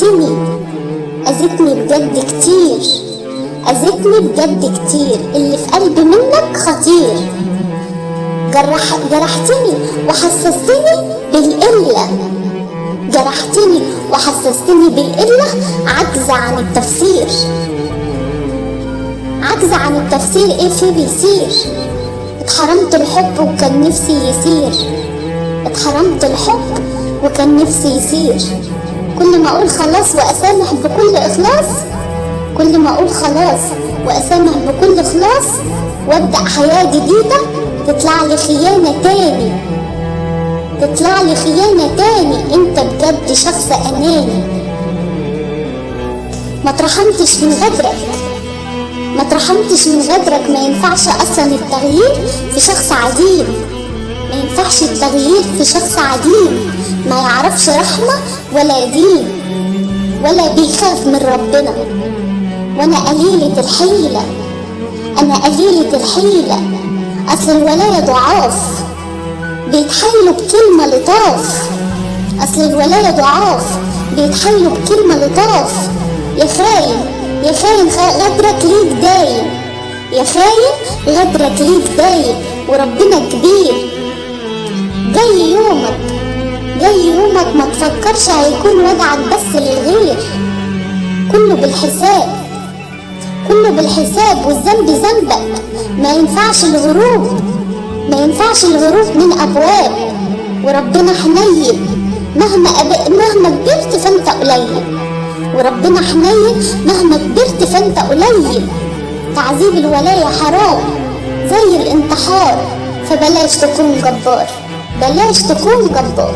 جرحتني، أذيتني بجد كتير، أذيتني بجد كتير، اللي في قلبي منك خطير. جرحتني وحسستني بالقلة، جرحتني وحسستني بالقلة، عجزة عن التفسير، عجزة عن التفسير ايه في بيصير. اتحرمت الحب وكان نفسي يصير، اتحرمت الحب وكان نفسي يصير. كل ما اقول خلاص واسامح بكل اخلاص، كل ما اقول خلاص واسامح بكل اخلاص وابدأ حياة جديدة، تطلع لي خيانة تاني، تطلع لي خيانة تاني. انت بجد شخص اناني، ما اترحمتش من غدرك، ما اترحمتش من غدرك. ما ينفعش اصلا التغيير في شخص عديم، ما ينفعش التغيير في شخص عديم، ما يعرفش رحمة ولا دين ولا بيخاف من ربنا. وانا قليلة الحيلة، انا قليلة الحيلة. اصل الولاية ضعاف بيتحايلوا بكلمة لطاف، اصل الولاية ضعاف بيتحايلوا بكلمة لطاف. يا خاين، يا خاين، غدرك ليك دايم، يا خاين غدرك ليك دايم. وربنا كبير، جاي يومك، جاي يومك ما تفكرش هيكون وجعك بس للغير. كله بالحساب، كله بالحساب، والذنب ذنبك. ما ينفعش الهروب، ما ينفعش الهروب من ابواب. وربنا حنين، مهما كبرت فانت قليل، وربنا حنين مهما كبرت فانت قليل. تعذيب الولاية حرام زي الانتحار، فبلاش تكون جبار، بلاش تكون جبار.